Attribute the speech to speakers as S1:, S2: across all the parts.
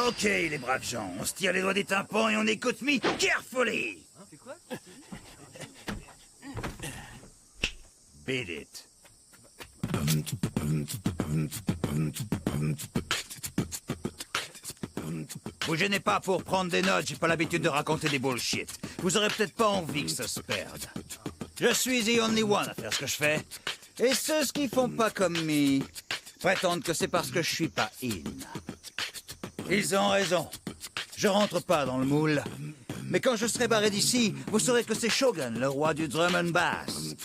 S1: Ok, les braves gens, on se tire les doigts des tympans et on écoute me carefully.
S2: C'est quoi?
S1: Beat it. Vous gênez pas pour prendre des notes, j'ai pas l'habitude de raconter des bullshit. Vous aurez peut-être pas envie que ça se perde. Je suis the only one à faire ce que je fais. Et ceux qui font pas comme me prétendent que c'est parce que je suis pas in. Ils ont raison. Je rentre pas dans le moule. Mais quand je serai barré d'ici, vous saurez que c'est Shogun, le roi du drum and bass.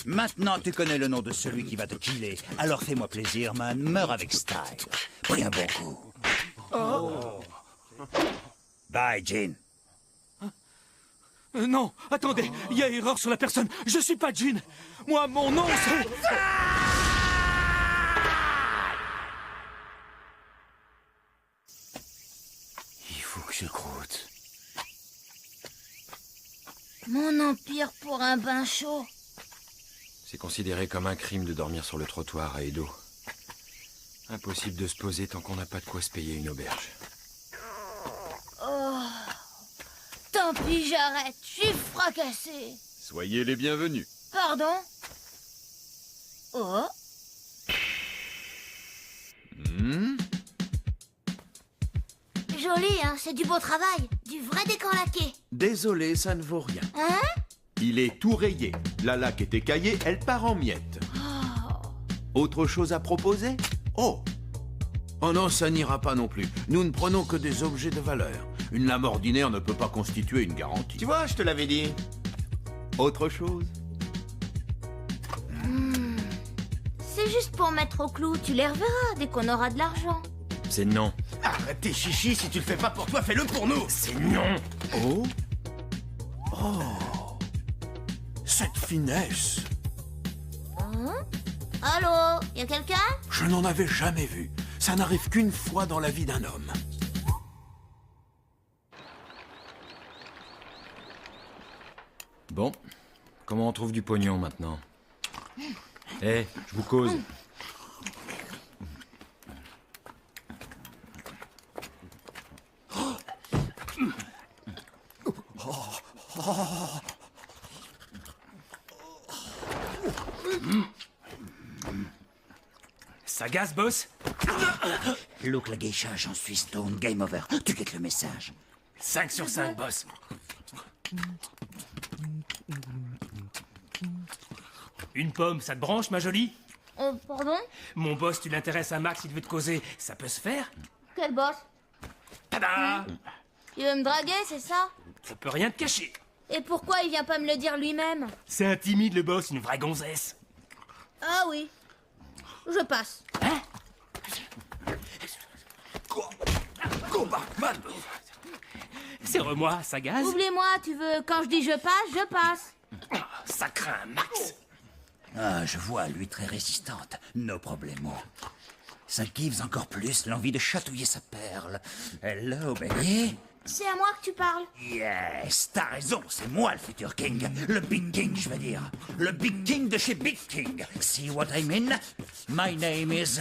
S1: Maintenant, tu connais le nom de celui qui va te killer. Alors fais-moi plaisir, man. Meurs avec style. Pris un bon coup. Oh. Bye, Jin.
S2: Non, attendez, il y a erreur sur la personne. Je suis pas Jin. Moi, mon nom, c'est...
S1: Il faut que je croûte.
S3: Mon empire pour un bain chaud.
S4: C'est considéré comme un crime de dormir sur le trottoir à Edo. Impossible de se poser tant qu'on n'a pas de quoi se payer une auberge.
S3: Oh. Tant pis, j'arrête. Je suis fracassée.
S5: Soyez les bienvenus.
S3: Pardon? Oh. Joli, hein? C'est du beau travail. Du vrai décan laqué.
S5: Désolé, ça ne vaut rien.
S3: Hein?
S5: Il est tout rayé. La laque est écaillée, elle part en miettes. Autre chose à proposer? Oh! Oh non, ça n'ira pas non plus. Nous ne prenons que des objets de valeur. Une lame ordinaire ne peut pas constituer une garantie.
S6: Tu vois, je te l'avais dit.
S5: Autre chose?
S3: C'est juste pour mettre au clou. Tu les reverras dès qu'on aura de l'argent.
S4: C'est non.
S6: Arrête tes chichis, si tu le fais pas pour toi, fais-le pour nous.
S4: C'est non.
S5: Oh? Oh! Cette finesse!
S3: Allô? Y a quelqu'un?
S5: Je n'en avais jamais vu. Ça n'arrive qu'une fois dans la vie d'un homme.
S4: Bon, comment on trouve du pognon maintenant? Eh, je vous cause.
S2: Ça gaze, boss?
S1: Look la geisha, j'en suis stone, game over. Tu quittes le message.
S2: 5 sur 5, boss. Une pomme, ça te branche, ma jolie?
S3: Pardon?
S2: Mon boss, tu l'intéresses à Max, il veut te causer. Ça peut se faire?
S3: Quel boss?
S2: Tada!
S3: Il veut me draguer, c'est ça?
S2: Ça peut rien te cacher.
S3: Et pourquoi il vient pas me le dire lui-même?
S2: C'est un timide, le boss, une vraie gonzesse.
S3: Ah oui. Je passe.
S2: Serre-moi, ça gaze?
S3: Oublie-moi, tu veux, quand je dis je passe.
S2: Ça craint, Max.
S1: Ah, je vois, lui très résistante. No problemo. Ça gives encore plus l'envie de chatouiller sa perle. Hello, baby.
S3: C'est à moi que tu parles.
S1: Yes, t'as raison, c'est moi le futur king. Le Big King, je veux dire. Le Big King de chez Big King. See what I mean? My name is...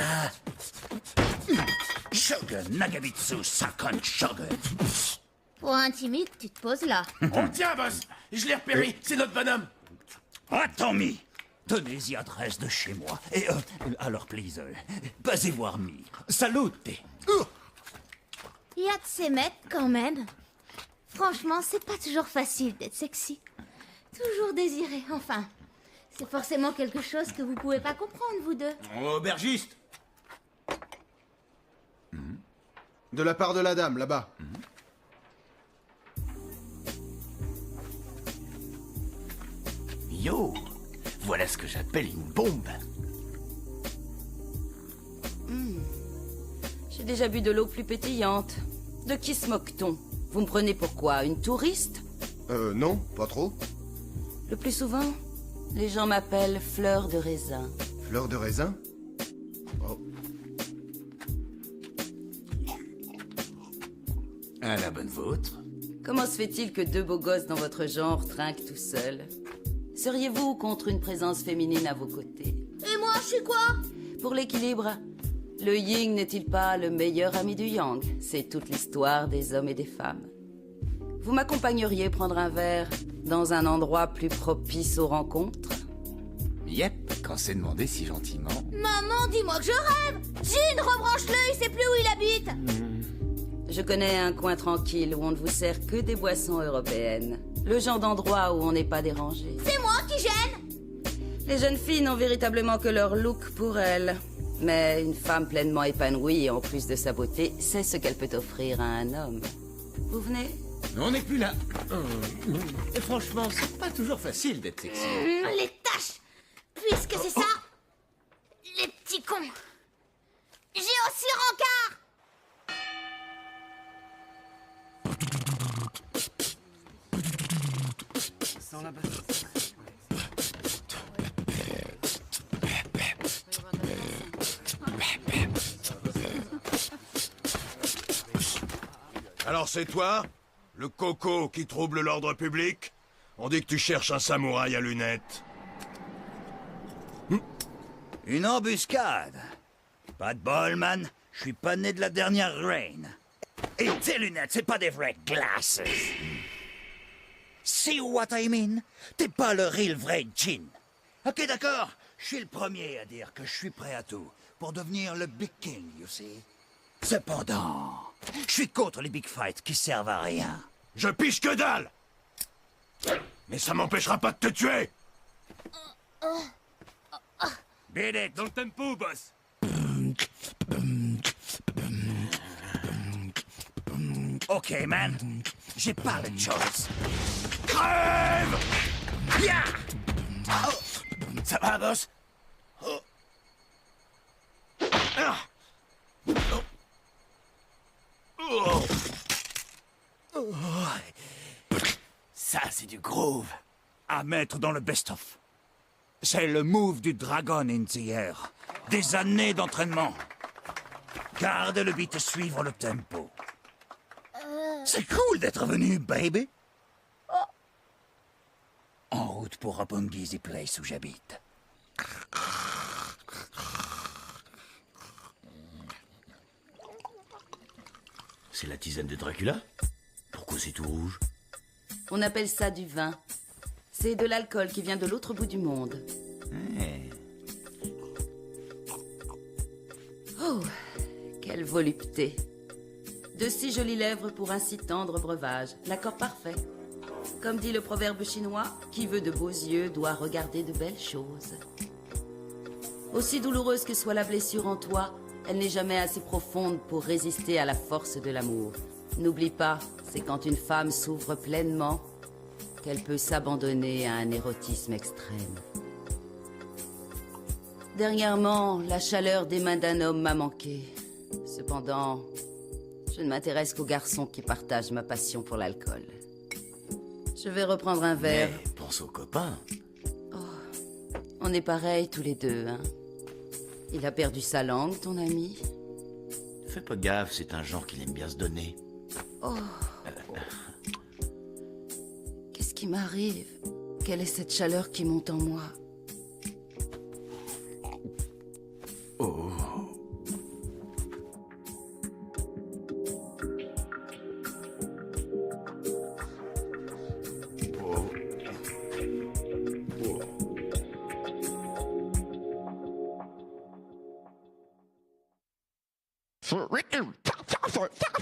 S1: Shogun Nagamitsu Sakon Shogun.
S3: Pour un timide, tu te poses là.
S6: On le tient, boss. Je l'ai repéré, c'est notre bonhomme.
S1: Attends, mi. Tenez-y adresse de chez moi. Et alors, please, passez voir mi. Salute.
S3: Il y a de ces mecs, quand même. Franchement, c'est pas toujours facile d'être sexy. Toujours désiré, enfin. C'est forcément quelque chose que vous pouvez pas comprendre, vous deux.
S6: Aubergiste.
S7: De la part de la dame, là-bas.
S6: Yo, voilà ce que j'appelle une bombe.
S8: J'ai déjà bu de l'eau plus pétillante. De qui se moque-t-on? Vous me prenez pour quoi? Une touriste?
S7: Non, pas trop.
S8: Le plus souvent, les gens m'appellent fleur de raisin.
S7: Fleur de raisin? Oh.
S6: À la bonne vôtre.
S8: Comment se fait-il que deux beaux gosses dans votre genre trinquent tout seuls? Seriez-vous contre une présence féminine à vos côtés?
S3: Et moi, je suis quoi?
S8: Pour l'équilibre, Le yin n'est-il pas le meilleur ami du yang? C'est toute l'histoire des hommes et des femmes. Vous m'accompagneriez prendre un verre dans un endroit plus propice aux rencontres?
S6: Yep, quand c'est demandé si gentiment.
S3: Maman, dis-moi que je rêve! Jean, rebranche-le, il sait plus où il habite!
S8: Je connais un coin tranquille où on ne vous sert que des boissons européennes. Le genre d'endroit où on n'est pas dérangé.
S3: C'est moi qui gêne!
S8: Les jeunes filles n'ont véritablement que leur look pour elles. Mais une femme pleinement épanouie, en plus de sa beauté, sait ce qu'elle peut offrir à un homme. Vous venez?
S6: On n'est plus là. Et franchement, c'est pas toujours facile d'être sexy.
S3: Les tâches! Puisque c'est ça, les petits cons. J'ai aussi rencard!
S9: Alors c'est toi? Le coco qui trouble l'ordre public? On dit que tu cherches un samouraï à lunettes.
S1: Une embuscade. Pas de bol, man. Je suis pas né de la dernière reine. Et tes lunettes, c'est pas des vraies glasses. See what I mean? T'es pas le real vrai Jin. Ok, d'accord. Je suis le premier à dire que je suis prêt à tout pour devenir le Big King, you see. Cependant, je suis contre les big fights qui servent à rien.
S9: Je piche que dalle! Mais ça m'empêchera pas de te tuer!
S1: Beat it.
S2: Dans le tempo, boss.
S1: Ok, man. J'ai pas le choice.
S9: Crève!
S1: Yeah!
S6: Ça va, boss?
S9: Ah!
S6: Ça, c'est du groove.
S1: À mettre dans le best-of. C'est le move du Dragon in the Air. Des années d'entraînement. Garde le beat et suivre le tempo. C'est cool d'être venu, baby. En route pour Roppongi Place où j'habite.
S6: C'est la tisane de Dracula? Pourquoi c'est tout rouge?
S8: On appelle ça du vin. C'est de l'alcool qui vient de l'autre bout du monde. Oh, quelle volupté. De si jolies lèvres pour un si tendre breuvage. L'accord parfait. Comme dit le proverbe chinois, qui veut de beaux yeux doit regarder de belles choses. Aussi douloureuse que soit la blessure en toi, elle n'est jamais assez profonde pour résister à la force de l'amour. N'oublie pas, c'est quand une femme s'ouvre pleinement qu'elle peut s'abandonner à un érotisme extrême. Dernièrement, la chaleur des mains d'un homme m'a manqué. Cependant, je ne m'intéresse qu'aux garçons qui partagent ma passion pour l'alcool. Je vais reprendre un verre.
S6: Mais pense aux copains.
S8: On est pareils tous les deux, hein. Il a perdu sa langue, ton ami.
S6: Fais pas gaffe, c'est un genre qu'il aime bien se donner.
S8: Qu'est-ce qui m'arrive? Quelle est cette chaleur qui monte en moi?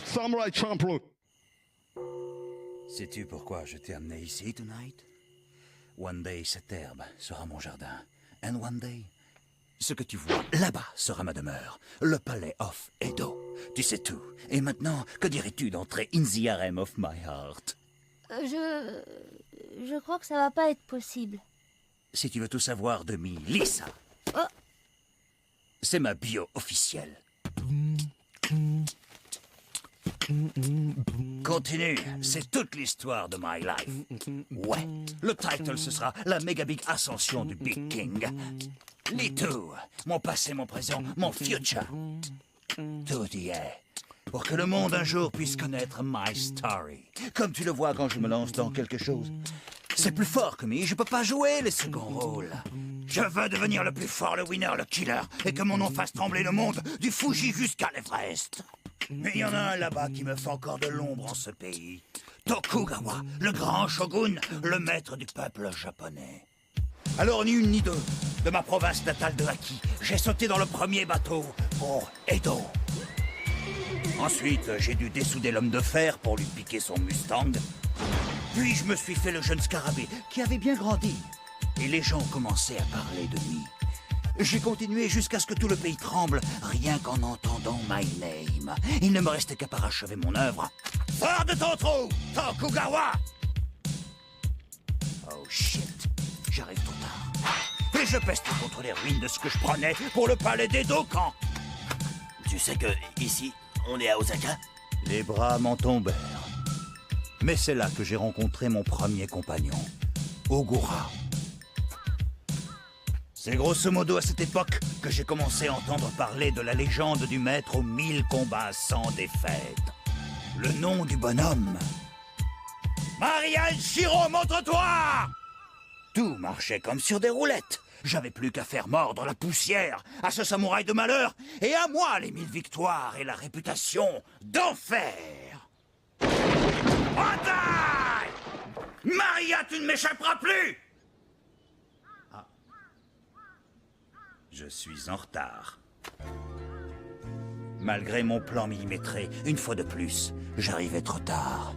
S10: Samurai Champloo.
S1: Sais-tu pourquoi je t'ai amené ici, tonight? One day, cette herbe sera mon jardin. And one day, ce que tu vois là-bas sera ma demeure. Le palais of Edo. Tu sais tout. Et maintenant, que dirais-tu d'entrer in the harem of my heart?
S3: Je crois que ça va pas être possible.
S1: Si tu veux tout savoir de Lisa, c'est ma bio officielle. Continue, c'est toute l'histoire de my life. Ouais, le title ce sera la méga big ascension du Big King. Les tout, mon passé, mon présent, mon future. Tout y est. Pour que le monde un jour puisse connaître my story. Comme tu le vois quand je me lance dans quelque chose. C'est plus fort que moi, je peux pas jouer les seconds rôles. Je veux devenir le plus fort, le winner, le killer, et que mon nom fasse trembler le monde, du Fuji jusqu'à l'Everest. Mais il y en a un là-bas qui me fait encore de l'ombre en ce pays. Tokugawa, le grand shogun, le maître du peuple japonais. Alors ni une ni deux, de ma province natale de Haki, j'ai sauté dans le premier bateau pour Edo. Ensuite, j'ai dû dessouder l'homme de fer pour lui piquer son Mustang. Puis je me suis fait le jeune scarabée, qui avait bien grandi. Et les gens commençaient à parler de lui. J'ai continué jusqu'à ce que tout le pays tremble, rien qu'en entendant my name. Il ne me restait qu'à parachever mon œuvre. Sors de ton trou, Tokugawa! Oh shit, j'arrive trop tard. Et je peste contre les ruines de ce que je prenais pour le palais d'Edo quand...
S6: Tu sais que, ici, on est à Osaka?
S1: Les bras m'en tombèrent. Mais c'est là que j'ai rencontré mon premier compagnon, Ogura. C'est grosso modo à cette époque que j'ai commencé à entendre parler de la légende du maître aux 1000 combats sans défaite. Le nom du bonhomme... Marian Shiro, montre-toi! Tout marchait comme sur des roulettes. J'avais plus qu'à faire mordre la poussière à ce samouraï de malheur, et à moi les 1000 victoires et la réputation d'enfer. Bataille! Maria, tu ne m'échapperas plus! Ah. Je suis en retard. Malgré mon plan millimétré, une fois de plus, j'arrivais trop tard.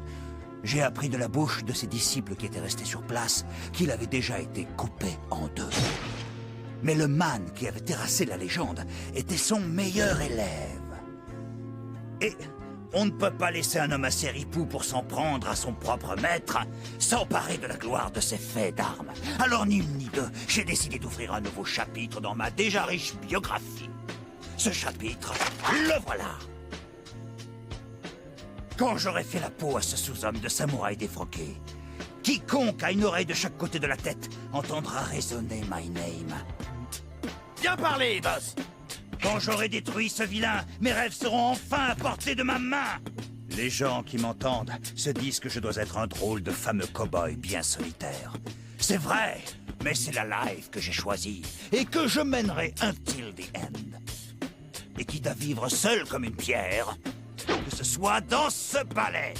S1: J'ai appris de la bouche de ses disciples qui étaient restés sur place qu'il avait déjà été coupé en deux. Mais le man qui avait terrassé la légende était son meilleur élève. Et on ne peut pas laisser un homme assez ripou pour s'en prendre à son propre maître, s'emparer de la gloire de ses faits d'armes. Alors ni une ni deux, j'ai décidé d'ouvrir un nouveau chapitre dans ma déjà riche biographie. Ce chapitre, le voilà. Quand j'aurai fait la peau à ce sous-homme de samouraï défroqué, quiconque a une oreille de chaque côté de la tête entendra résonner my name.
S6: Bien parlé, boss!
S1: Quand j'aurai détruit ce vilain, mes rêves seront enfin à portée de ma main. Les gens qui m'entendent se disent que je dois être un drôle de fameux cow-boy bien solitaire. C'est vrai, mais c'est la life que j'ai choisie et que je mènerai until the end. Et quitte à vivre seul comme une pierre, que ce soit dans ce palais.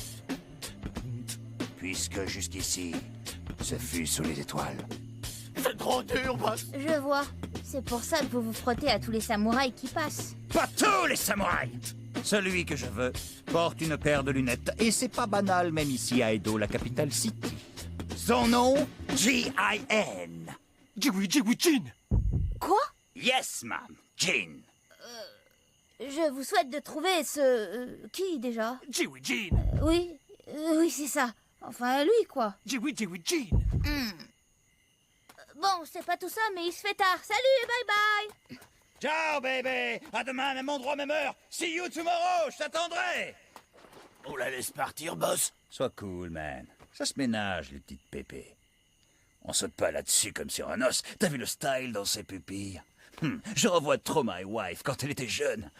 S1: Puisque jusqu'ici, ce fut sous les étoiles.
S6: C'est trop dur, boss!
S3: Je vois. C'est pour ça que vous vous frottez à tous les samouraïs qui passent.
S1: Pas tous les samouraïs! Celui que je veux porte une paire de lunettes, et c'est pas banal même ici à Edo, la capitale city. Son nom, J.I.N.
S2: Jiwi Jin!
S3: Quoi?
S1: Yes, ma'am, Jin.
S3: Je vous souhaite de trouver ce... qui, déjà?
S2: Jiwi Jin!
S3: Oui, oui, c'est ça. Enfin, lui, quoi.
S2: Jiwi Jin!
S3: Bon, c'est pas tout ça, mais il se fait tard. Salut, bye bye!
S1: Ciao, bébé! À demain, même endroit, même heure! See you tomorrow! Je t'attendrai!
S6: On la laisse partir, boss?
S1: Sois cool, man. Ça se ménage, les petites pépées. On saute pas là-dessus comme sur un os. T'as vu le style dans ses pupilles? Je revois trop my wife quand elle était jeune.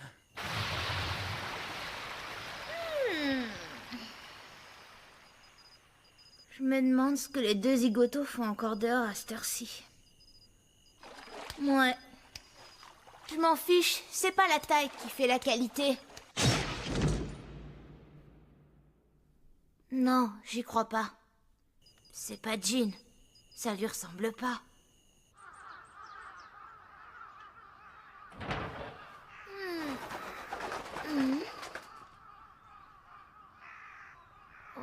S3: Je me demande ce que les deux zigotos font encore dehors à cette heure-ci. Ouais. Je m'en fiche, c'est pas la taille qui fait la qualité. Non, j'y crois pas. C'est pas Jin. Ça lui ressemble pas.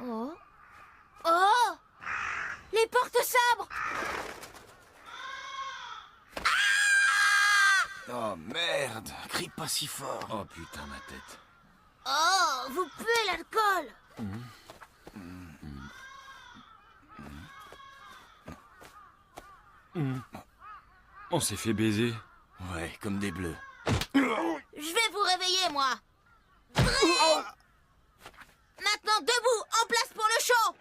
S3: Oh. Oh! Les porte-sabres!
S6: Oh merde! Crie pas si fort!
S4: Oh putain, ma tête.
S3: Oh! Vous puez l'alcool!
S4: On s'est fait baiser.
S6: Ouais, comme des bleus.
S3: Je vais vous réveiller, moi! Maintenant, debout, en place pour le show!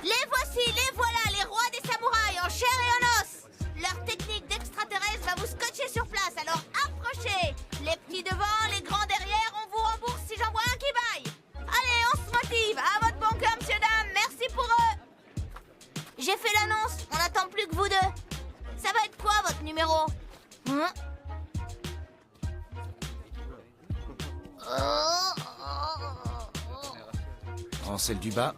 S3: Les voici, les voilà, les rois des samouraïs en chair et en os! Leur technique d'extraterrestre va vous scotcher sur place, alors approchez! Les petits devant, les grands derrière, on vous rembourse si j'en vois un qui baille! Allez, on se motive! À votre bon cœur, monsieur, dame, merci pour eux!
S11: Oh, celle du bas.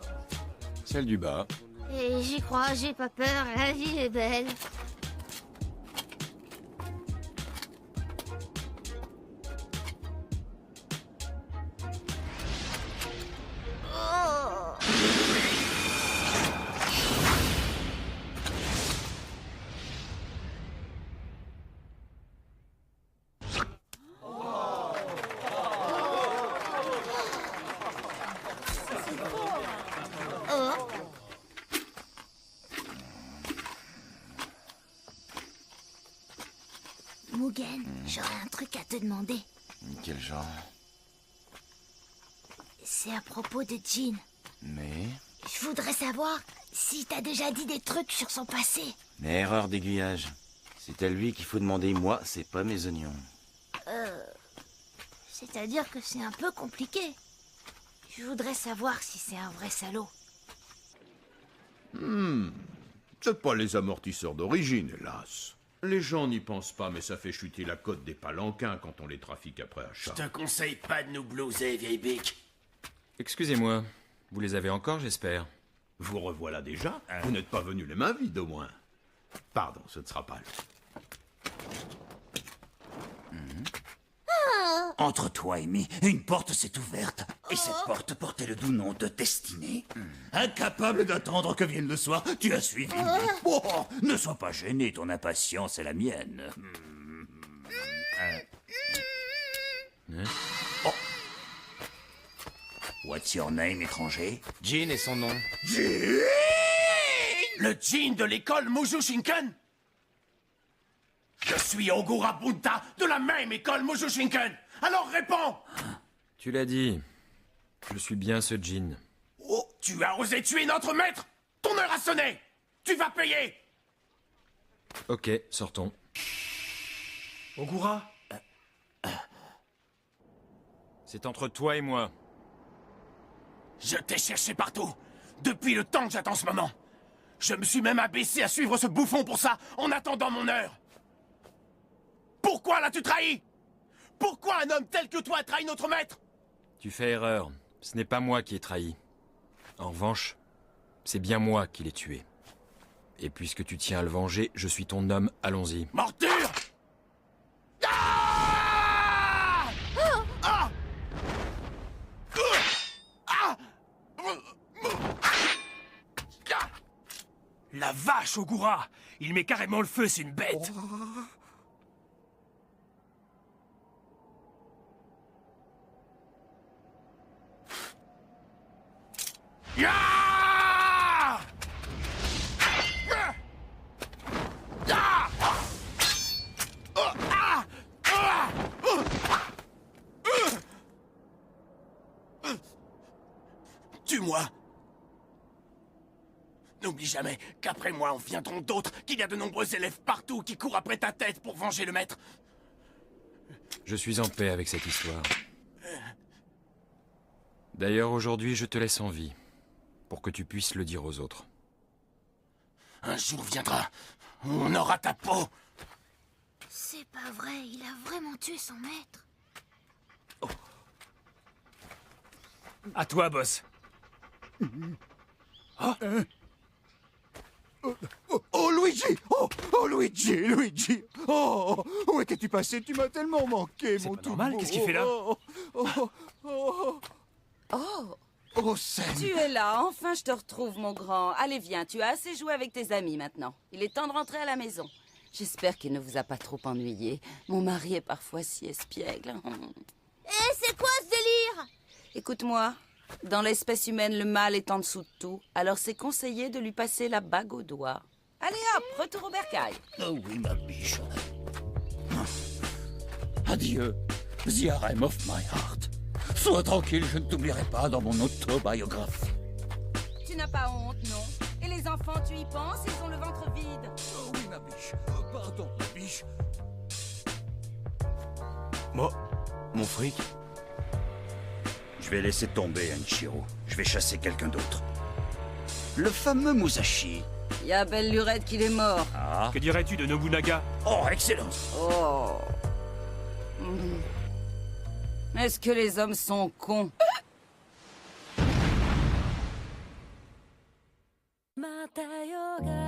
S4: Celle du bas.
S3: Et j'y crois, j'ai pas peur, la vie est belle. Oh. Oh. Mugen, j'aurais un truc à te demander.
S11: Quel genre?
S3: C'est à propos de Jean.
S11: Mais...
S3: Je voudrais savoir si t'as déjà dit des trucs sur son passé.
S11: Mais erreur d'aiguillage. C'est à lui qu'il faut demander, moi, c'est pas mes oignons.
S3: C'est-à-dire que c'est un peu compliqué. Je voudrais savoir si c'est un vrai salaud.
S5: C'est pas les amortisseurs d'origine, hélas. Les gens n'y pensent pas, mais ça fait chuter la cote des palanquins quand on les trafique après achat.
S6: Je te conseille pas de nous blouser, vieille bique.
S4: Excusez-moi. Vous les avez encore, j'espère.
S5: Vous revoilà déjà? Vous n'êtes pas venu les mains vides, au moins. Pardon, ce ne sera pas lui.
S1: Entre toi et moi, une porte s'est ouverte. Et cette porte portait le doux nom de Destinée. Incapable d'attendre que vienne le soir, tu as suivi. Oh, ne sois pas gêné, ton impatience est la mienne. Oh. What's your name, étranger?
S11: Jean et son nom.
S6: Le djinn de l'école Mujushinken. Je suis Ogura Bunta de la même école Mujushinken. Alors réponds!
S4: Tu l'as dit. Je suis bien ce djinn.
S6: Oh, tu as osé tuer notre maître! Ton heure a sonné! Tu vas payer!
S4: Ok, sortons.
S2: Ogura?
S4: C'est entre toi et moi.
S6: Je t'ai cherché partout, depuis le temps que j'attends ce moment. Je me suis même abaissé à suivre ce bouffon pour ça, en attendant mon heure. Pourquoi l'as-tu trahi? Pourquoi un homme tel que toi a trahi notre maître?
S4: Tu fais erreur. Ce n'est pas moi qui ai trahi. En revanche, c'est bien moi qui l'ai tué. Et puisque tu tiens à le venger, je suis ton homme, allons-y.
S6: Morture! Ah! Ah! Ah!
S2: La vache, Ogura! Il met carrément le feu, c'est une bête!
S6: Ah! Ah! Ah! Ah! Tue-moi. N'oublie jamais qu'après moi en viendront d'autres, qu'il y a de nombreux élèves partout qui courent après ta tête pour venger le maître.
S4: Je suis en paix avec cette histoire. D'ailleurs, aujourd'hui, je te laisse en vie, pour que tu puisses le dire aux autres.
S6: Un jour viendra, où on aura ta peau.
S3: C'est pas vrai, il a vraiment tué son maître.
S2: À toi, boss.
S1: Oh, Luigi! Oh, Luigi! Oh, où étais-tu passé? Tu m'as tellement manqué, mon tout
S2: normal,
S1: beau.
S2: qu'est-ce qu'il fait là?
S1: Oh, scène!
S8: Tu es là, enfin je te retrouve, mon grand. Allez, viens, tu as assez joué avec tes amis maintenant. Il est temps de rentrer à la maison. J'espère qu'il ne vous a pas trop ennuyé. Mon mari est parfois si espiègle.
S3: Et c'est quoi ce délire?
S8: Écoute-moi, dans l'espèce humaine, le mal est en dessous de tout, alors c'est conseillé de lui passer la bague au doigt. Allez hop, retour au bercail.
S1: Oh oui, ma biche. Adieu, the harem of my heart. Sois tranquille, je ne t'oublierai pas dans mon autobiographie.
S8: Tu n'as pas honte, non? Et les enfants, tu y penses? Ils ont le ventre vide.
S1: Oh oui, ma biche. Pardon, ma biche.
S11: Moi, mon fric?
S1: Je vais laisser tomber, Anshiro. Je vais chasser quelqu'un d'autre. Le fameux Musashi.
S8: Il y a belle lurette qu'il est mort.
S1: Ah.
S2: Que dirais-tu de Nobunaga?
S1: Oh, excellence.
S8: Oh. Est-ce que les hommes sont cons?
S12: hatha yoga